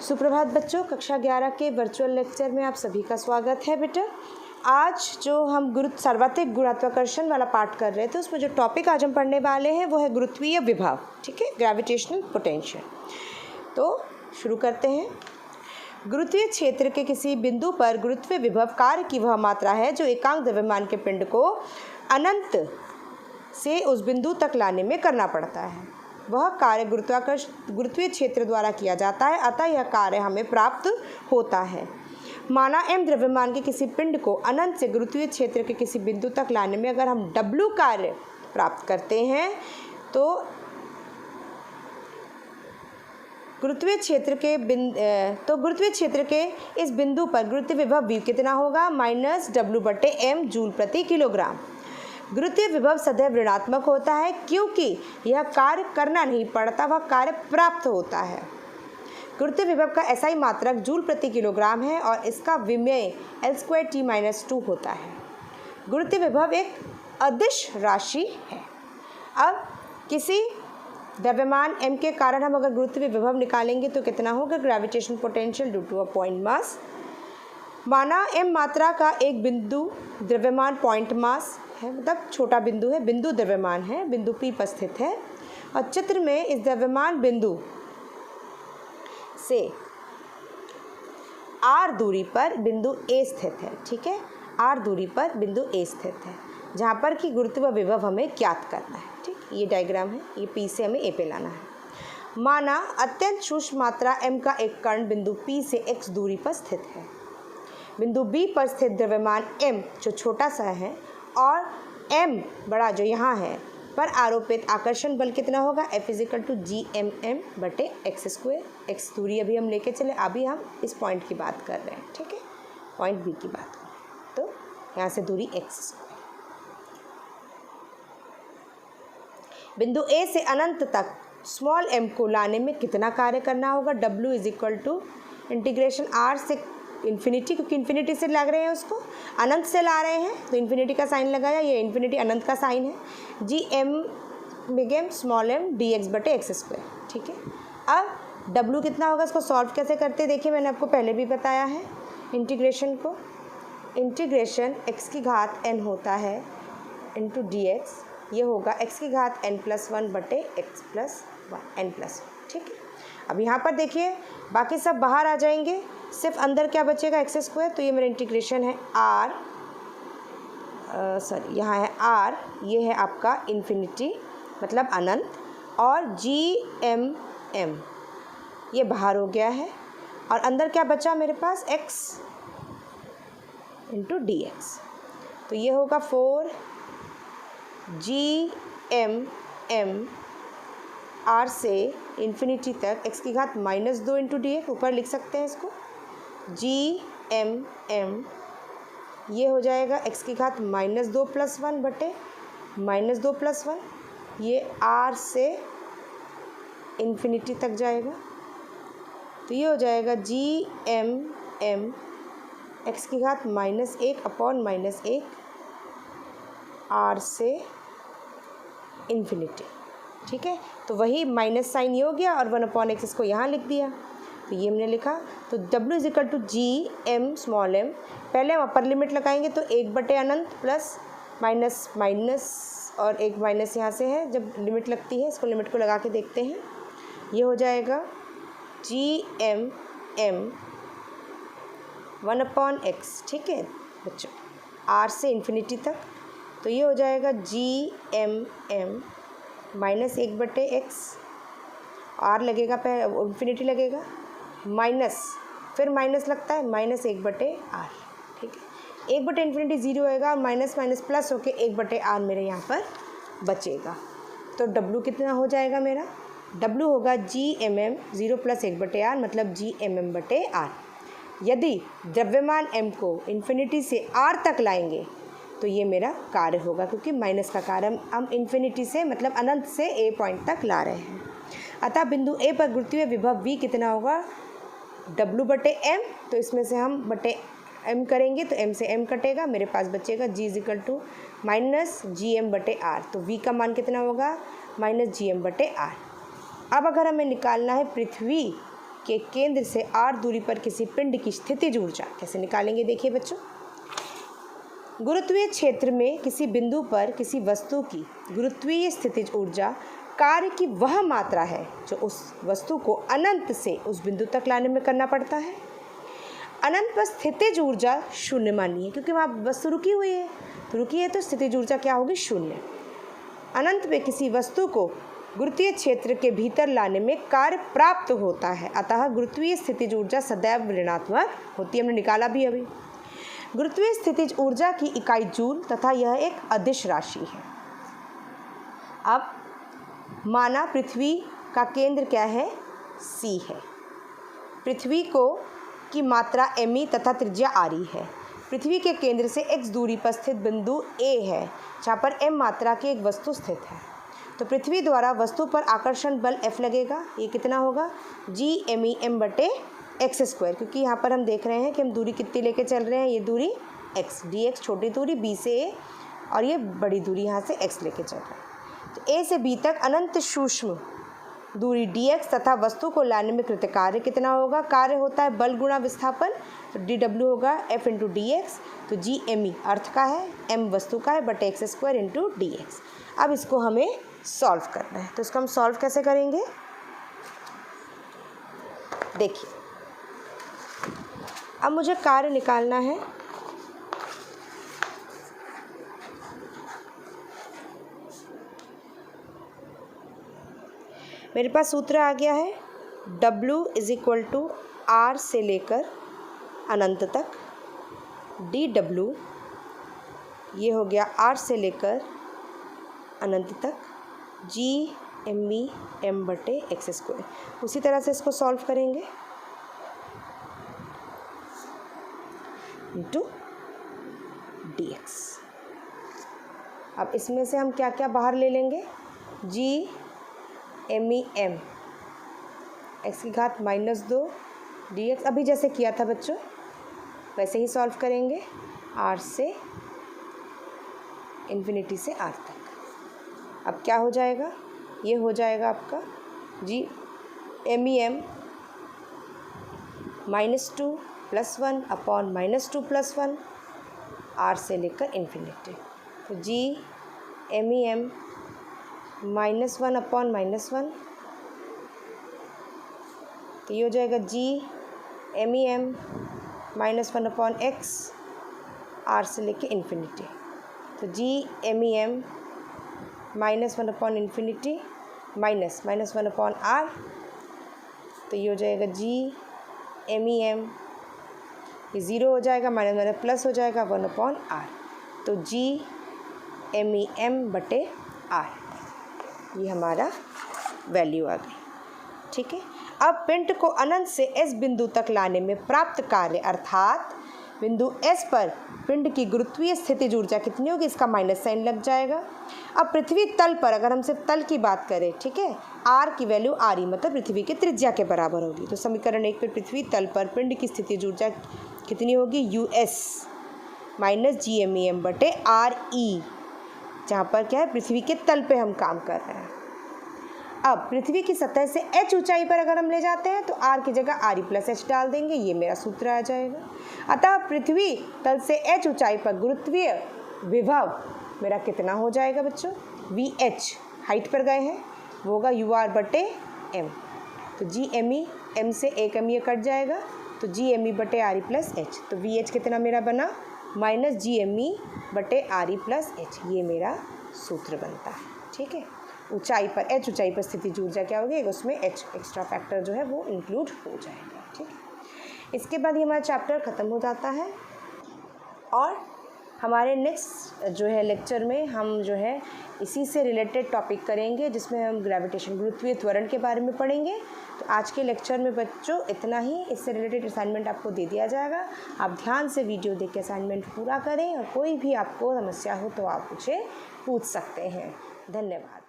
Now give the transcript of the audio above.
सुप्रभात बच्चों, कक्षा 11 के वर्चुअल लेक्चर में आप सभी का स्वागत है। बेटा आज जो हम सार्वत्रिक गुरुत्वाकर्षण वाला पाठ कर रहे थे, उसमें जो टॉपिक आज हम पढ़ने वाले हैं वो है गुरुत्वीय विभव। ठीक है, ग्रेविटेशनल पोटेंशियल। तो शुरू करते हैं। गुरुत्वीय क्षेत्र के किसी बिंदु पर गुरुत्वीय विभव कार्य की वह मात्रा है जो एकांक द्रव्यमान के पिंड को अनंत से उस बिंदु तक लाने में करना पड़ता है। वह कार्य गुरुत्वीय क्षेत्र द्वारा किया जाता है, अतः यह कार्य हमें प्राप्त होता है। माना m द्रव्यमान के किसी पिंड को अनंत से गुरुत्वीय क्षेत्र के किसी बिंदु तक लाने में अगर हम w कार्य प्राप्त करते हैं तो गुरुत्वीय क्षेत्र के इस बिंदु पर गुरुत्वीय विभव v कितना होगा? -w/m जूल प्रति किलोग्राम। गुरुत्वीय विभव सदैव ऋणात्मक होता है क्योंकि यह कार्य करना नहीं पड़ता, वह कार्य प्राप्त होता है। गुरुत्वीय विभव का SI मात्रक जूल प्रति किलोग्राम है और इसका विमेय L2T-2 होता है। गुरुत्वीय विभव एक अदिश राशि है। अब किसी द्रव्यमान m के कारण हम अगर गुरुत्वीय विभव निकालेंगे तो कितना होगा? Gravitational potential due to a point mass. माना m मात्रा का एक बिंदु द्रव्यमान पॉइंट मास है, मतलब छोटा बिंदु है, बिंदु द्रव्यमान है, बिंदु P पर स्थित है और चित्र में इस द्रव्यमान बिंदु से r दूरी पर बिंदु A स्थित है। ठीक है, r दूरी पर बिंदु A स्थित है जहाँ पर कि गुरुत्वीय विभव हमें ज्ञात करना है। ठीक, ये डायग्राम है, ये P से हमें A पे लाना है। माना अत्यंत सूक्ष्म मात्रा m का एक कण बिंदु P से x दूरी पर स्थित है। बिंदु B पर स्थित द्रव्यमान m जो छोटा सा है और m बड़ा जो यहाँ है पर आरोपित आकर्षण बल कितना होगा? F = G(m)m/x²। x दूरी अभी हम लेके चले, अभी हम इस पॉइंट की बात कर रहे हैं। ठीक है, पॉइंट B की बात कर रहे हैं, तो यहाँ से दूरी x²। बिंदु A से अनंत तक स्मॉल m को लाने में कितना कार्य करना होगा? W = इंटीग्रेशन r से इन्फिनिटी, क्योंकि इन्फिनिटी से लग रहे हैं, उसको अनंत से ला रहे हैं तो इन्फिनिटी का साइन लगाया, ये इन्फिनिटी अनंत का साइन है। G(m)(m) small m dx/x²। ठीक है, अब W कितना होगा? इसको सॉल्व कैसे करते हैं देखिए, मैंने आपको पहले भी बताया है। इंटीग्रेशन को इंटीग्रेशन x⁴n होता है इंटू dx, ये होगा x⁴n+1/x+1n+1। ठीक है, अब यहाँ पर देखिए बाकी सब बाहर आ जाएंगे, सिर्फ अंदर क्या बचेगा? x²। तो ये मेरा इंटीग्रेशन है r, यहाँ है r, ये है आपका इन्फिनिटी मतलब अनंत, और G(m)m ये बाहर हो गया है और अंदर क्या बचा मेरे पास? x into dx। तो ये होगा 4G(m)m r से इन्फिनिटी तक x⁻² इंटू dx, ऊपर लिख सकते हैं इसको G(m)m, ये हो जाएगा x⁻² +1/-2+1, ये r से इन्फिनिटी तक जाएगा, तो ये हो जाएगा G(m)m x⁻⁻1/-1 r से इन्फिनिटी। ठीक है, तो वही माइनस साइन ये हो गया और 1/x इसको यहाँ लिख दिया, तो ये हमने लिखा। तो W = G(m) स्मॉल m, पहले हम अपर लिमिट लगाएंगे तो 1/अनंत प्लस माइनस माइनस और एक माइनस यहाँ से है, जब लिमिट लगती है इसको लिमिट को लगा के देखते हैं, ये हो जाएगा G(m)m 1/x। ठीक है बच्चों, r से इन्फिनिटी तक, तो ये हो जाएगा G(m)m -1/x, r लगेगा, पहले इन्फिनिटी लगेगा, माइनस फिर माइनस लगता है -1/r। ठीक है, 1/इन्फिनिटी 0 होएगा, माइनस माइनस प्लस होके 1/r मेरे यहाँ पर बचेगा। तो W कितना हो जाएगा मेरा? W होगा G(m)m 0 + 1/r मतलब G(m)m/r। यदि द्रव्यमान m को इन्फिनिटी से r तक लाएंगे तो ये मेरा कार्य होगा, क्योंकि माइनस का कार्य हम इन्फिनिटी से मतलब अनंत से a पॉइंट तक ला रहे हैं। अतः बिंदु A पर गुरुत्वीय विभव v कितना होगा? W/m, तो इसमें से हम m करेंगे तो m से m कटेगा, मेरे पास बचेगा G = -Gm/r। तो v का मान कितना होगा? -Gm/r। अब अगर हमें निकालना है पृथ्वी के केंद्र से r दूरी पर किसी पिंड की स्थितिज ऊर्जा कैसे निकालेंगे। देखिए बच्चों, गुरुत्वीय क्षेत्र में किसी बिंदु पर किसी वस्तु की गुरुत्वीय स्थितिज ऊर्जा कार्य की वह मात्रा है जो उस वस्तु को अनंत से उस बिंदु तक लाने में करना पड़ता है। अनंत पर स्थितिज ऊर्जा शून्य मानिए, क्योंकि वहाँ वस्तु रुकी हुई है, तो रुकी है तो स्थितिज ऊर्जा क्या होगी, शून्य। अनंत में किसी वस्तु को गुरुत्वीय क्षेत्र के भीतर लाने में कार्य प्राप्त होता है, अतः गुरुत्वीय स्थितिज ऊर्जा सदैव ऋणात्मक होती है। हमने निकाला भी अभी। गुरुत्वीय स्थितिज ऊर्जा की इकाई जूल तथा यह एक अदिश राशि है। अब माना पृथ्वी का केंद्र क्या है, C है। पृथ्वी को की मात्रा me तथा त्रिज्या re है। पृथ्वी के केंद्र से x दूरी पर स्थित बिंदु A है, जहाँ पर m मात्रा की एक वस्तु स्थित है। तो पृथ्वी द्वारा वस्तु पर आकर्षण बल F लगेगा। ये कितना होगा, G_m बटे x स्क्वायर, क्योंकि यहाँ पर हम देख रहे हैं कि हम दूरी कितनी लेके चल रहे हैं। ये दूरी x, dx छोटी दूरी B से A, और ये बड़ी दूरी यहाँ से x लेके चल रहे हैं। तो A से B तक अनंत सूक्ष्म दूरी dx तथा वस्तु को लाने में कृत कार्य कितना होगा। कार्य होता है बल गुणा विस्थापन, तो dw होगा F इंटू dx। तो G_me अर्थ का है, m वस्तु का है, बटे x स्क्वायर इंटू dx। अब इसको हमें सॉल्व करना है, तो इसको हम सॉल्व कैसे करेंगे, देखिए। अब मुझे कार्य निकालना है। मेरे पास सूत्र आ गया है, W = R से लेकर अनंत तक, dW ये हो गया R से लेकर अनंत तक, G_m बटे x स्क्वायर। उसी तरह से इसको सॉल्व करेंगे इंटू dx। अब इसमें से हम क्या क्या बाहर ले लेंगे, G_m x की घात -2 dx, अभी जैसे किया था बच्चों वैसे ही सॉल्व करेंगे, R से इन्फिनिटी से R तक। अब क्या हो जाएगा, ये हो जाएगा आपका G_m -2 + 1 अपॉन -2 + 1 R से लेकर इन्फिनिटी। तो G_m -1 अपॉन -1, तो ये हो जाएगा G_m -1 अपॉन x R से लेके इन्फिनिटी। तो G_m -1 upon infinity -1 upon R, तो ये हो जाएगा G_m, ये 0 हो जाएगा, माइनस प्लस हो जाएगा 1 अपॉन R। तो G_m बटे R, ये हमारा वैल्यू आ गई। ठीक है। अब पिंड को अनंत से S बिंदु तक लाने में प्राप्त कार्य अर्थात बिंदु S पर पिंड की गुरुत्वीय स्थितिज ऊर्जा कितनी होगी, इसका माइनस साइन लग जाएगा। अब पृथ्वी तल पर अगर हम सिर्फ तल की बात करें, ठीक है, R की वैल्यू RE मतलब पृथ्वी की त्रिज्या के बराबर होगी। तो समीकरण 1 पर पृथ्वी तल पर पिंड की स्थितिज ऊर्जा कितनी होगी, US - G_m बटे RE, जहाँ पर क्या है, पृथ्वी के तल पे हम काम कर रहे हैं। अब पृथ्वी की सतह से h ऊंचाई पर अगर हम ले जाते हैं तो r की जगह RE + h डाल देंगे, ये मेरा सूत्र आ जाएगा। अतः पृथ्वी तल से h ऊंचाई पर गुरुत्वीय विभव मेरा कितना हो जाएगा बच्चों, VH हाइट पर गए हैं, वो होगा UR बटे m। तो G_me m से एक m ये कट जाएगा, तो G_me बटे RE + h। तो VH कितना मेरा बना, -G_me बटे RE + h, ये मेरा सूत्र बनता है। ठीक है। ऊंचाई पर h ऊंचाई पर स्थितिज ऊर्जा क्या होगी, उसमें h एक्स्ट्रा फैक्टर जो है वो इंक्लूड हो जाएगा। ठीक है। इसके बाद ही हमारा चैप्टर ख़त्म हो जाता है, और हमारे नेक्स्ट जो है लेक्चर में हम जो है इसी से रिलेटेड टॉपिक करेंगे, जिसमें हम ग्रेविटेशन गुरुत्वीय त्वरण के बारे में पढ़ेंगे। तो आज के लेक्चर में बच्चों इतना ही। इससे रिलेटेड असाइनमेंट आपको दे दिया जाएगा, आप ध्यान से वीडियो देख के असाइनमेंट पूरा करें, और कोई भी आपको समस्या हो तो आप मुझे पूछ सकते हैं। धन्यवाद।